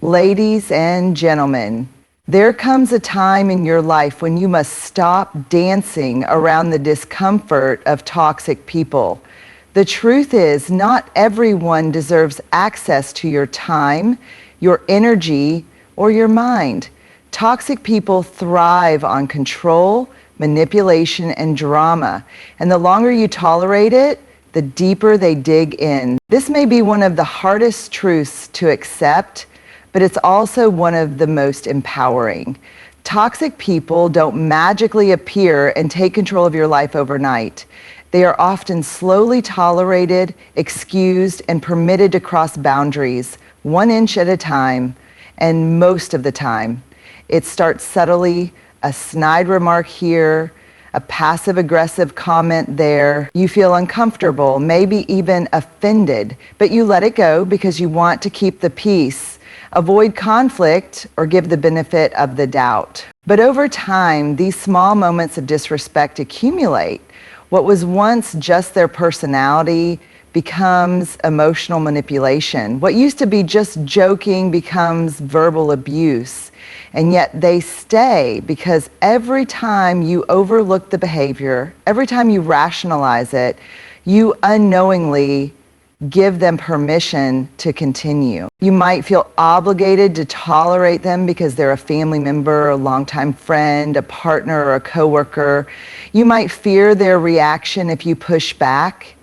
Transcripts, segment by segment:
Ladies and gentlemen, there comes a time in your life when you must stop dancing around the discomfort of toxic people. The truth is, not everyone deserves access to your time, your energy, or your mind. Toxic people thrive on control, manipulation, and drama. And the longer you tolerate it, the deeper they dig in. This may be one of the hardest truths to accept, but it's also one of the most empowering. Toxic people don't magically appear and take control of your life overnight. They are often slowly tolerated, excused, and permitted to cross boundaries, 1 inch at a time, and most of the time. It starts subtly, a snide remark here, a passive-aggressive comment there. You feel uncomfortable, maybe even offended, but you let it go because you want to keep the peace, avoid conflict, or give the benefit of the doubt. But over time, these small moments of disrespect accumulate. What was once just their personality becomes emotional manipulation. What used to be just joking becomes verbal abuse. And yet they stay because every time you overlook the behavior, every time you rationalize it, you unknowingly give them permission to continue. You might feel obligated to tolerate them because they're a family member, a longtime friend, a partner, or a coworker. You might fear their reaction if you push back.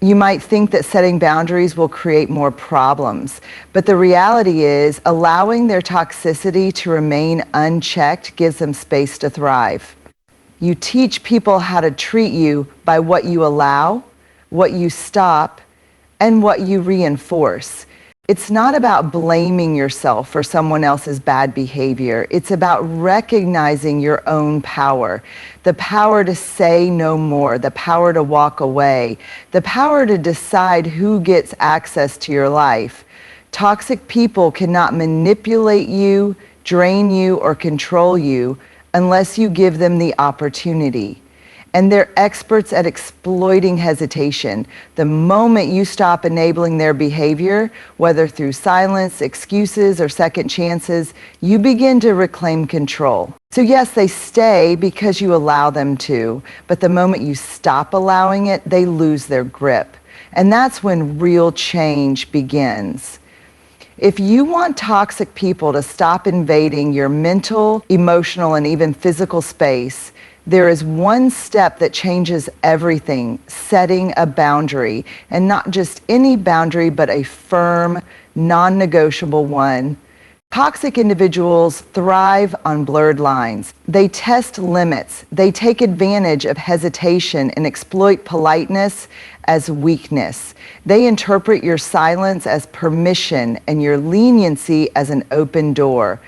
You might think that setting boundaries will create more problems. But the reality is, allowing their toxicity to remain unchecked gives them space to thrive. You teach people how to treat you by what you allow, what you stop, and what you reinforce. It's not about blaming yourself for someone else's bad behavior. It's about recognizing your own power. The power to say no more, the power to walk away, the power to decide who gets access to your life. Toxic people cannot manipulate you, drain you, or control you unless you give them the opportunity. And they're experts at exploiting hesitation. The moment you stop enabling their behavior, whether through silence, excuses, or second chances, you begin to reclaim control. So yes, they stay because you allow them to, but the moment you stop allowing it, they lose their grip. And that's when real change begins. If you want toxic people to stop invading your mental, emotional, and even physical space, there is one step that changes everything: setting a boundary. And not just any boundary, but a firm, non-negotiable one. Toxic individuals thrive on blurred lines. They test limits. They take advantage of hesitation and exploit politeness as weakness. They interpret your silence as permission and your leniency as an open door.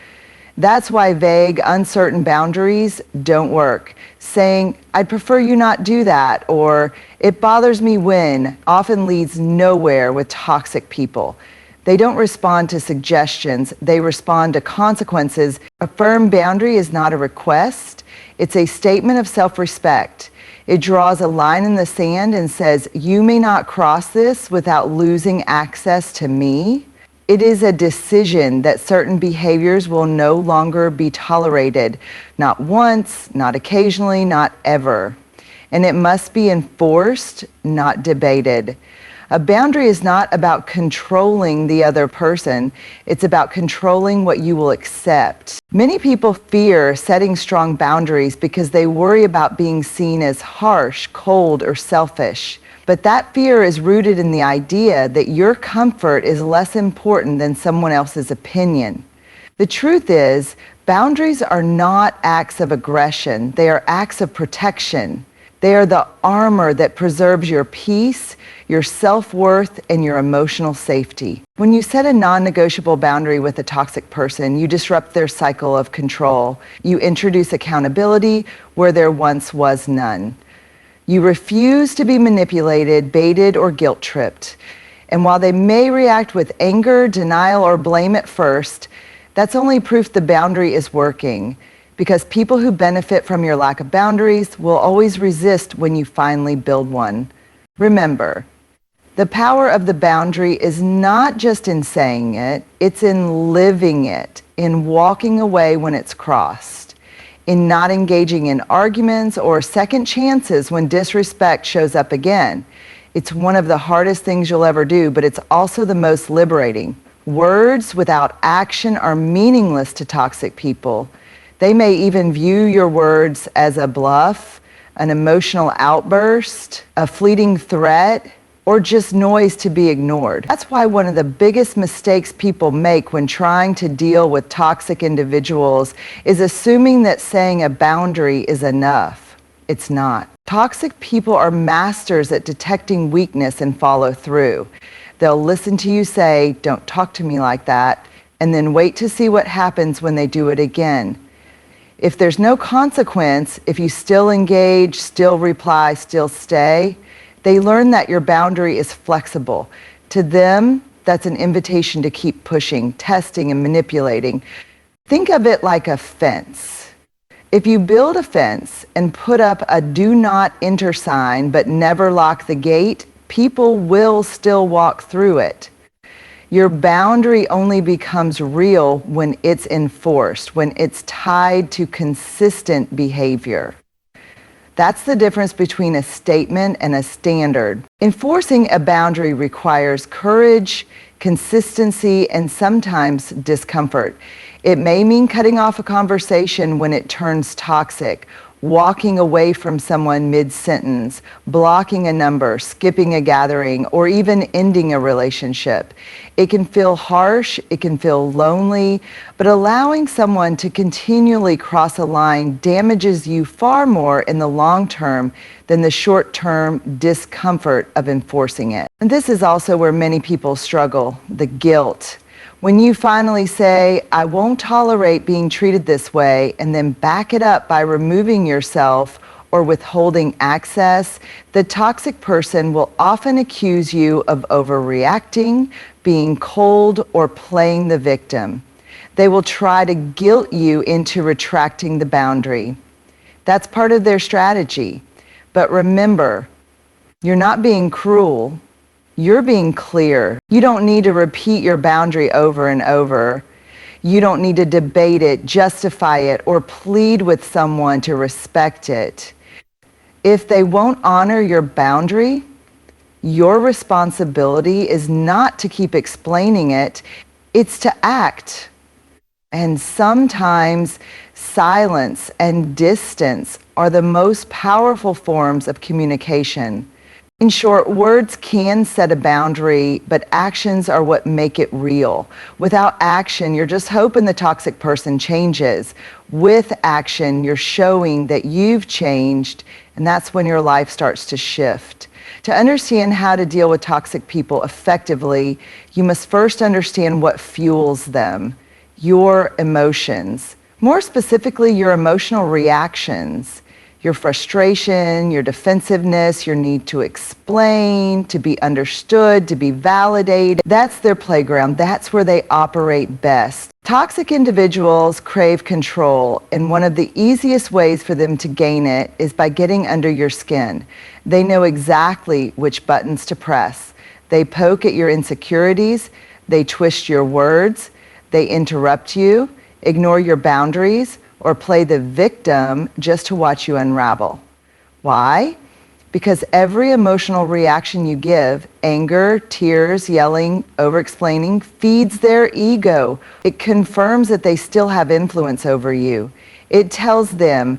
That's why vague, uncertain boundaries don't work. Saying, "I'd prefer you not do that," or "it bothers me when," often leads nowhere with toxic people. They don't respond to suggestions, they respond to consequences. A firm boundary is not a request, it's a statement of self-respect. It draws a line in the sand and says, "You may not cross this without losing access to me." It is a decision that certain behaviors will no longer be tolerated. Not once, not occasionally, not ever. And it must be enforced, not debated. A boundary is not about controlling the other person. It's about controlling what you will accept. Many people fear setting strong boundaries because they worry about being seen as harsh, cold, or selfish. But that fear is rooted in the idea that your comfort is less important than someone else's opinion. The truth is, boundaries are not acts of aggression. They are acts of protection. They are the armor that preserves your peace, your self-worth, and your emotional safety. When you set a non-negotiable boundary with a toxic person, you disrupt their cycle of control. You introduce accountability where there once was none. You refuse to be manipulated, baited, or guilt-tripped. And while they may react with anger, denial, or blame at first, that's only proof the boundary is working. Because people who benefit from your lack of boundaries will always resist when you finally build one. Remember, The power of the boundary is not just in saying it, it's in living it, in walking away when it's crossed, in not engaging in arguments or second chances when disrespect shows up again. It's one of the hardest things you'll ever do, but it's also the most liberating. Words without action are meaningless to toxic people. They may even view your words as a bluff, an emotional outburst, a fleeting threat, or just noise to be ignored. That's why one of the biggest mistakes people make when trying to deal with toxic individuals is assuming that saying a boundary is enough. It's not. Toxic people are masters at detecting weakness and follow through. They'll listen to you say, "Don't talk to me like that," and then wait to see what happens when they do it again. If there's no consequence, if you still engage, still reply, still stay, they learn that your boundary is flexible. To them, that's an invitation to keep pushing, testing, and manipulating. Think of it like a fence. If you build a fence and put up a "do not enter" sign but never lock the gate, people will still walk through it. Your boundary only becomes real when it's enforced, when it's tied to consistent behavior. That's the difference between a statement and a standard. Enforcing a boundary requires courage, consistency, and sometimes discomfort. It may mean cutting off a conversation when it turns toxic, walking away from someone mid-sentence, blocking a number, skipping a gathering, or even ending a relationship. It can feel harsh, it can feel lonely, but allowing someone to continually cross a line damages you far more in the long term than the short-term discomfort of enforcing it. And this is also where many people struggle, the guilt. When you finally say, "I won't tolerate being treated this way," and then back it up by removing yourself or withholding access, the toxic person will often accuse you of overreacting, being cold, or playing the victim. They will try to guilt you into retracting the boundary. That's part of their strategy. But remember, you're not being cruel. You're being clear. You don't need to repeat your boundary over and over. You don't need to debate it, justify it, or plead with someone to respect it. If they won't honor your boundary, your responsibility is not to keep explaining it, it's to act. And sometimes silence and distance are the most powerful forms of communication. In short, words can set a boundary, but actions are what make it real. Without action, you're just hoping the toxic person changes. With action, you're showing that you've changed, and that's when your life starts to shift. To understand how to deal with toxic people effectively, you must first understand what fuels them, your emotions. More specifically, your emotional reactions. Your frustration, your defensiveness, your need to explain, to be understood, to be validated. That's their playground. That's where they operate best. Toxic individuals crave control, and one of the easiest ways for them to gain it is by getting under your skin. They know exactly which buttons to press. They poke at your insecurities, they twist your words, they interrupt you, ignore your boundaries, or play the victim just to watch you unravel. Why? Because every emotional reaction you give, anger, tears, yelling, over-explaining, feeds their ego. It confirms that they still have influence over you. It tells them,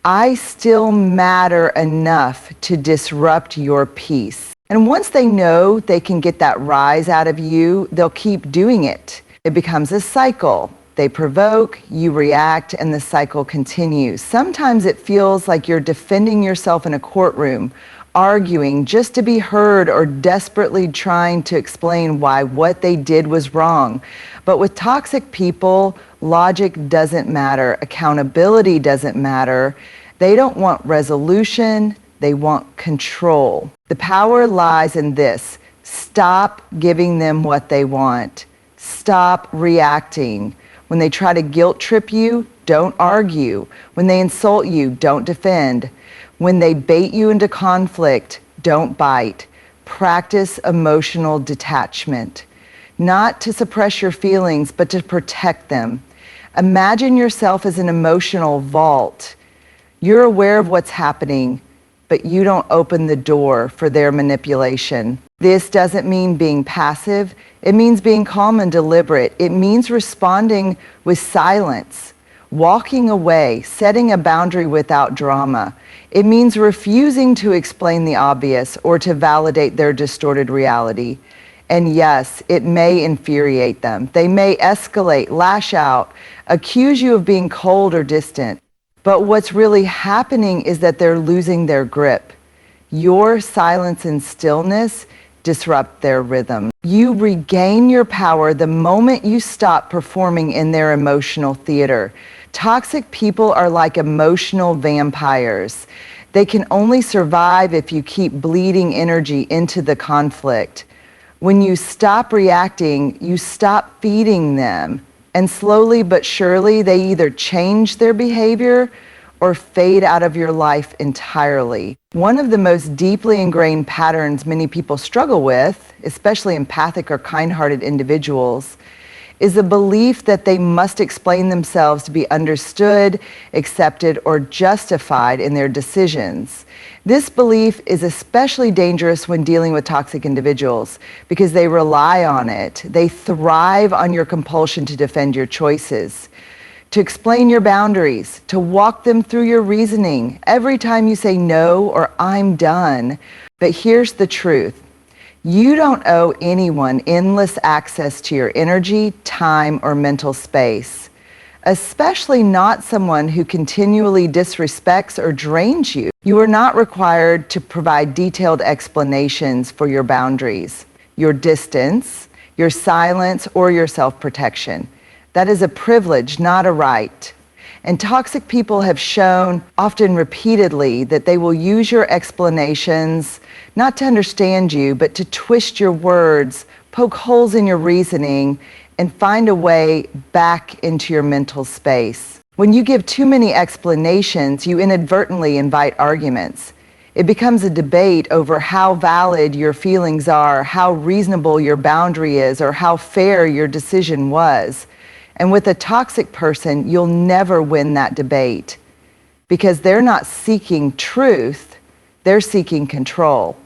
"I still matter enough to disrupt your peace." And once they know they can get that rise out of you, they'll keep doing it. It becomes a cycle. They provoke, you react, and the cycle continues. Sometimes it feels like you're defending yourself in a courtroom, arguing just to be heard or desperately trying to explain why what they did was wrong. But with toxic people, logic doesn't matter, accountability doesn't matter. They don't want resolution, they want control. The power lies in this: stop giving them what they want. Stop reacting. When they try to guilt trip you, don't argue. When they insult you, don't defend. When they bait you into conflict, don't bite. Practice emotional detachment, not to suppress your feelings, but to protect them. Imagine yourself as an emotional vault. You're aware of what's happening, but you don't open the door for their manipulation. This doesn't mean being passive. It means being calm and deliberate. It means responding with silence, walking away, setting a boundary without drama. It means refusing to explain the obvious or to validate their distorted reality. And yes, it may infuriate them. They may escalate, lash out, accuse you of being cold or distant. But what's really happening is that they're losing their grip. Your silence and stillness disrupt their rhythm. You regain your power the moment you stop performing in their emotional theater. Toxic people are like emotional vampires. They can only survive if you keep bleeding energy into the conflict. When you stop reacting, you stop feeding them. And slowly but surely, they either change their behavior or fade out of your life entirely. One of the most deeply ingrained patterns many people struggle with, especially empathic or kind-hearted individuals, is a belief that they must explain themselves to be understood, accepted, or justified in their decisions. This belief is especially dangerous when dealing with toxic individuals because they rely on it. They thrive on your compulsion to defend your choices, to explain your boundaries, to walk them through your reasoning every time you say no or I'm done. But here's the truth. You don't owe anyone endless access to your energy, time, or mental space, especially not someone who continually disrespects or drains you. You are not required to provide detailed explanations for your boundaries, your distance, your silence, or your self-protection. That is a privilege, not a right. And toxic people have shown, often repeatedly, that they will use your explanations not to understand you, but to twist your words, poke holes in your reasoning, and find a way back into your mental space. When you give too many explanations, you inadvertently invite arguments. It becomes a debate over how valid your feelings are, how reasonable your boundary is, or how fair your decision was. And with a toxic person, you'll never win that debate because they're not seeking truth, they're seeking control.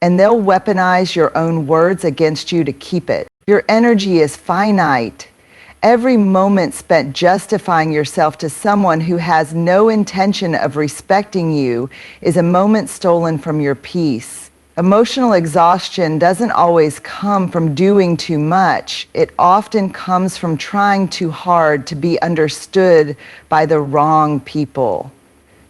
And they'll weaponize your own words against you to keep it. Your energy is finite. Every moment spent justifying yourself to someone who has no intention of respecting you is a moment stolen from your peace. Emotional exhaustion doesn't always come from doing too much. It often comes from trying too hard to be understood by the wrong people.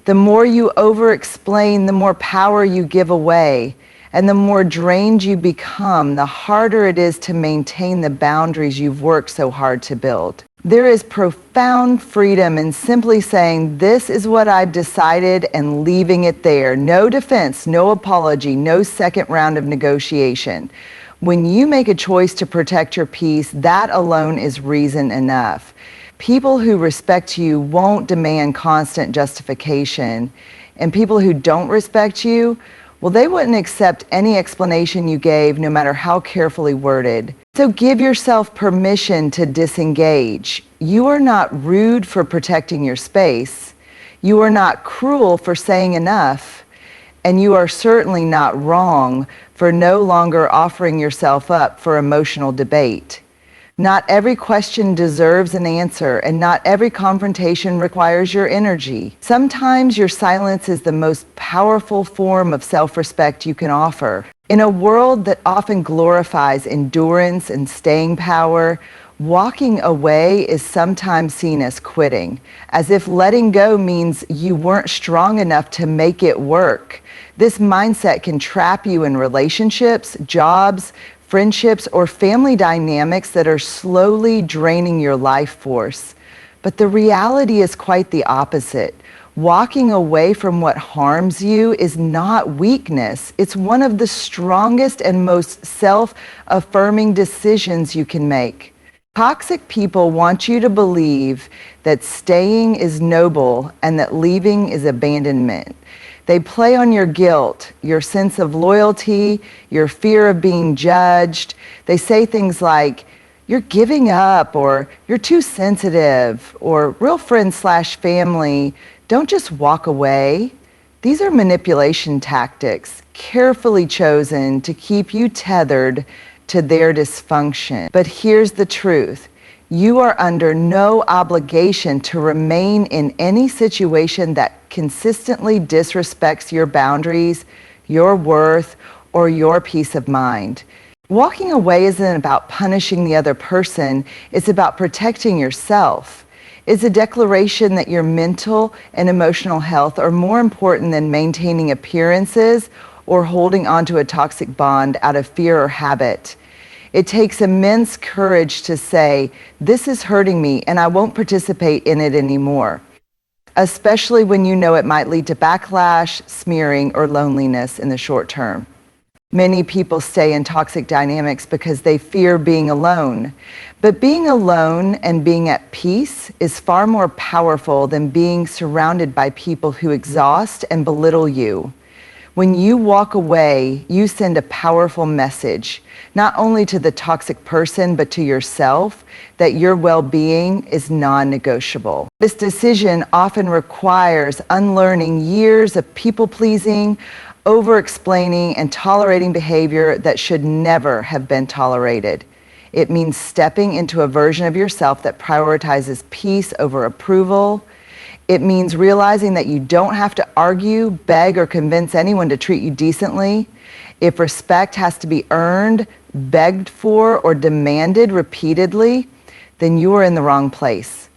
The more you over-explain, the more power you give away. And the more drained you become, the harder it is to maintain the boundaries you've worked so hard to build. There is profound freedom in simply saying, this is what I've decided, and leaving it there. No defense, no apology, no second round of negotiation. When you make a choice to protect your peace, that alone is reason enough. People who respect you won't demand constant justification, and people who don't respect you, well, they wouldn't accept any explanation you gave, no matter how carefully worded. So give yourself permission to disengage. You are not rude for protecting your space. You are not cruel for saying enough. And you are certainly not wrong for no longer offering yourself up for emotional debate. Not every question deserves an answer, and not every confrontation requires your energy. Sometimes your silence is the most powerful form of self-respect you can offer. In a world that often glorifies endurance and staying power, walking away is sometimes seen as quitting, as if letting go means you weren't strong enough to make it work. This mindset can trap you in relationships, jobs, friendships, or family dynamics that are slowly draining your life force. But the reality is quite the opposite. Walking away from what harms you is not weakness. It's one of the strongest and most self-affirming decisions you can make. Toxic people want you to believe that staying is noble and that leaving is abandonment. They play on your guilt, your sense of loyalty, your fear of being judged. They say things like, "You're giving up," or "You're too sensitive," or "Real friend/family, don't just walk away." These are manipulation tactics, carefully chosen to keep you tethered to their dysfunction. But here's the truth. You are under no obligation to remain in any situation that consistently disrespects your boundaries, your worth, or your peace of mind. Walking away isn't about punishing the other person, it's about protecting yourself. It's a declaration that your mental and emotional health are more important than maintaining appearances or holding onto a toxic bond out of fear or habit. It takes immense courage to say, "This is hurting me and I won't participate in it anymore," especially when you know it might lead to backlash, smearing, or loneliness in the short term. Many people stay in toxic dynamics because they fear being alone. But being alone and being at peace is far more powerful than being surrounded by people who exhaust and belittle you. When you walk away, you send a powerful message, not only to the toxic person, but to yourself, that your well-being is non-negotiable. This decision often requires unlearning years of people-pleasing, over-explaining, and tolerating behavior that should never have been tolerated. It means stepping into a version of yourself that prioritizes peace over approval. It means realizing that you don't have to argue, beg, or convince anyone to treat you decently. If respect has to be earned, begged for, or demanded repeatedly, then you are in the wrong place.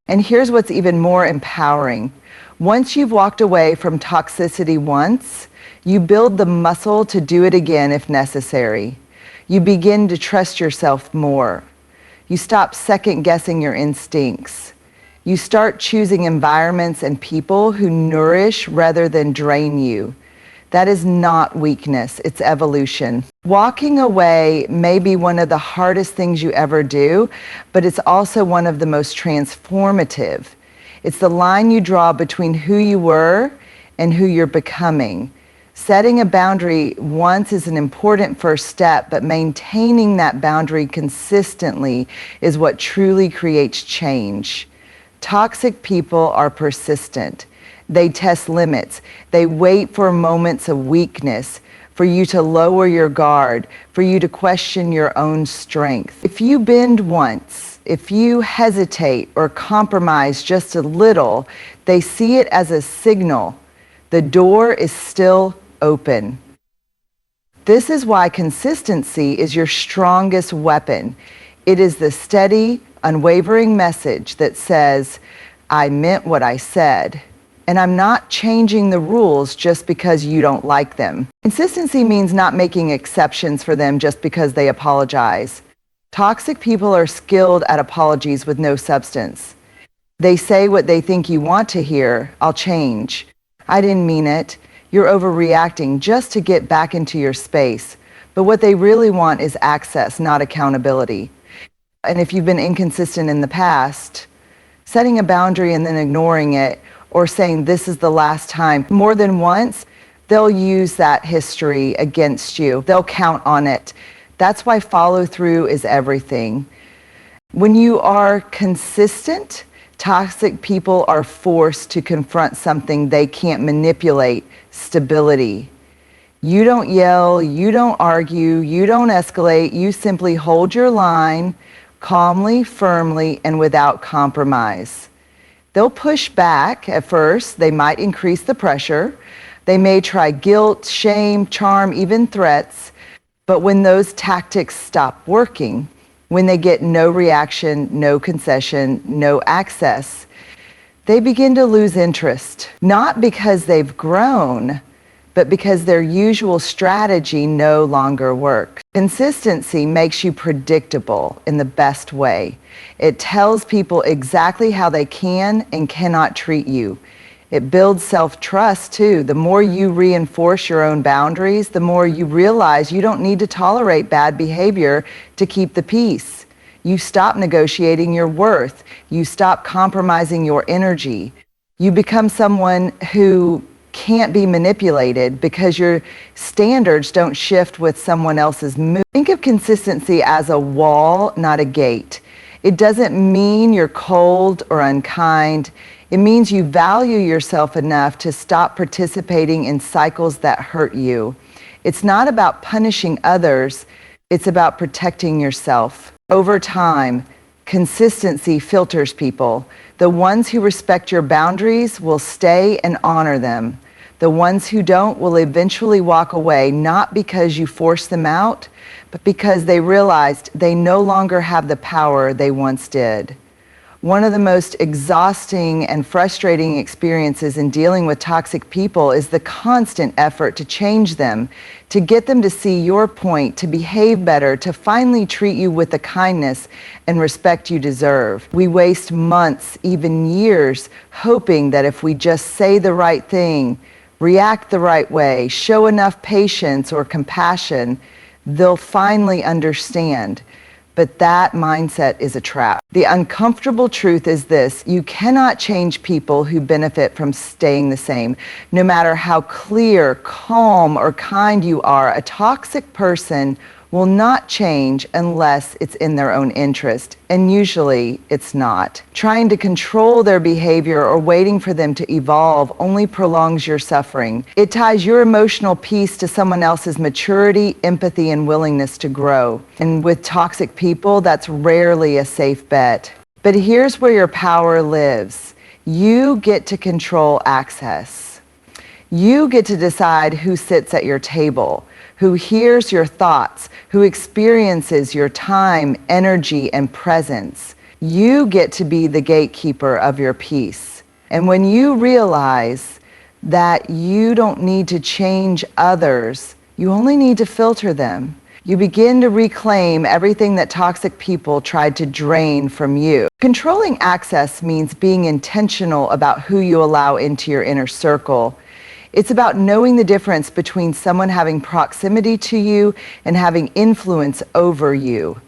And here's what's even more empowering. Once you've walked away from toxicity once, you build the muscle to do it again if necessary. You begin to trust yourself more. You stop second-guessing your instincts. You start choosing environments and people who nourish rather than drain you. That is not weakness, it's evolution. Walking away may be one of the hardest things you ever do, but it's also one of the most transformative. It's the line you draw between who you were and who you're becoming. Setting a boundary once is an important first step, but maintaining that boundary consistently is what truly creates change. Toxic people are persistent. They test limits. They wait for moments of weakness, for you to lower your guard, for you to question your own strength. If you bend once, if you hesitate or compromise just a little, they see it as a signal. The door is still open. This is why consistency is your strongest weapon. It is the steady, unwavering message that says, "I meant what I said, and I'm not changing the rules just because you don't like them." Consistency means not making exceptions for them just because they apologize. Toxic people are skilled at apologies with no substance. They say what they think you want to hear. "I'll change. I didn't mean it. You're overreacting," just to get back into your space. But what they really want is access, not accountability. And if you've been inconsistent in the past, setting a boundary and then ignoring it, or saying this is the last time more than once, they'll use that history against you. They'll count on it. That's why follow through is everything. When you are consistent, toxic people are forced to confront something they can't manipulate: stability. You don't yell, you don't argue, you don't escalate, you simply hold your line calmly, firmly, and without compromise. They'll push back at first. They might increase the pressure. They may try guilt, shame, charm, even threats. But when those tactics stop working, when they get no reaction, no concession, no access, they begin to lose interest. Not because they've grown, but because their usual strategy no longer works. Consistency makes you predictable in the best way. It tells people exactly how they can and cannot treat you. It builds self-trust too. The more you reinforce your own boundaries, the more you realize you don't need to tolerate bad behavior to keep the peace. You stop negotiating your worth. You stop compromising your energy. You become someone who can't be manipulated because your standards don't shift with someone else's mood. Think of consistency as a wall, not a gate. It doesn't mean you're cold or unkind. It means you value yourself enough to stop participating in cycles that hurt you. It's not about punishing others, it's about protecting yourself. Over time, consistency filters people. The ones who respect your boundaries will stay and honor them. The ones who don't will eventually walk away, not because you forced them out, but because they realized they no longer have the power they once did. One of the most exhausting and frustrating experiences in dealing with toxic people is the constant effort to change them, to get them to see your point, to behave better, to finally treat you with the kindness and respect you deserve. We waste months, even years, hoping that if we just say the right thing, react the right way, show enough patience or compassion, they'll finally understand. But that mindset is a trap. The uncomfortable truth is this: you cannot change people who benefit from staying the same. No matter how clear, calm, or kind you are, a toxic person will not change unless it's in their own interest, and usually it's not. Trying to control their behavior or waiting for them to evolve only prolongs your suffering. It ties your emotional peace to someone else's maturity, empathy, and willingness to grow. And with toxic people, that's rarely a safe bet. But here's where your power lives. You get to control access. You get to decide who sits at your table, who hears your thoughts, who experiences your time, energy, and presence. You get to be the gatekeeper of your peace. And when you realize that you don't need to change others, you only need to filter them, you begin to reclaim everything that toxic people tried to drain from you. Controlling access means being intentional about who you allow into your inner circle. It's about knowing the difference between someone having proximity to you and having influence over you.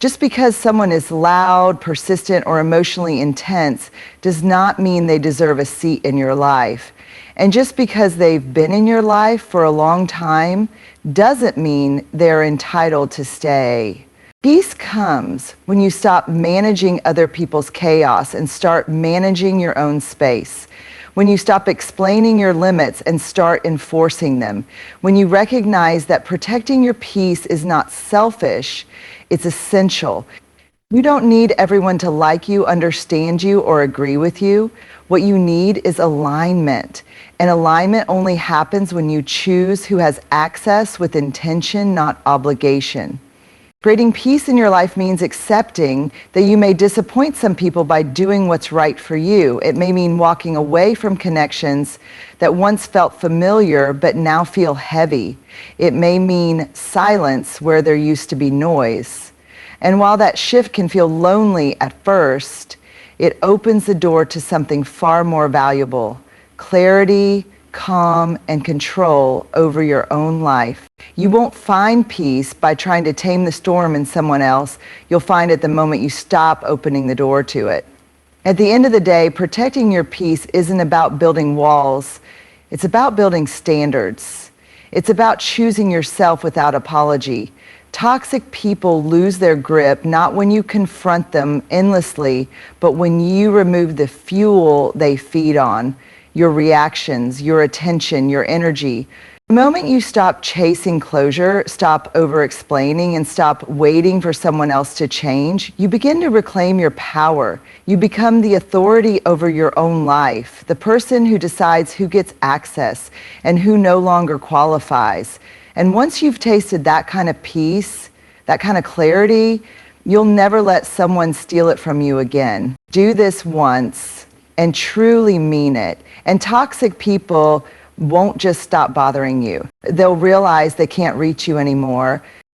Just because someone is loud, persistent, or emotionally intense does not mean they deserve a seat in your life. And just because they've been in your life for a long time doesn't mean they're entitled to stay. Peace comes when you stop managing other people's chaos and start managing your own space. When you stop explaining your limits and start enforcing them. When you recognize that protecting your peace is not selfish, it's essential. You don't need everyone to like you, understand you, or agree with you. What you need is alignment. And alignment only happens when you choose who has access with intention, not obligation. Creating peace in your life means accepting that you may disappoint some people by doing what's right for you. It may mean walking away from connections that once felt familiar but now feel heavy. It may mean silence where there used to be noise. And while that shift can feel lonely at first, it opens the door to something far more valuable: clarity, calm, and control over your own life. You won't find peace by trying to tame the storm in someone else. You'll find it the moment you stop opening the door to it. At the end of the day, protecting your peace isn't about building walls. It's about building standards. It's about choosing yourself without apology. Toxic people lose their grip not when you confront them endlessly, but when you remove the fuel they feed on. Your reactions, your attention, your energy. The moment you stop chasing closure, stop over-explaining, and stop waiting for someone else to change, you begin to reclaim your power. You become the authority over your own life, the person who decides who gets access and who no longer qualifies. And once you've tasted that kind of peace, that kind of clarity, you'll never let someone steal it from you again. Do this once and truly mean it. And toxic people won't just stop bothering you. They'll realize they can't reach you anymore.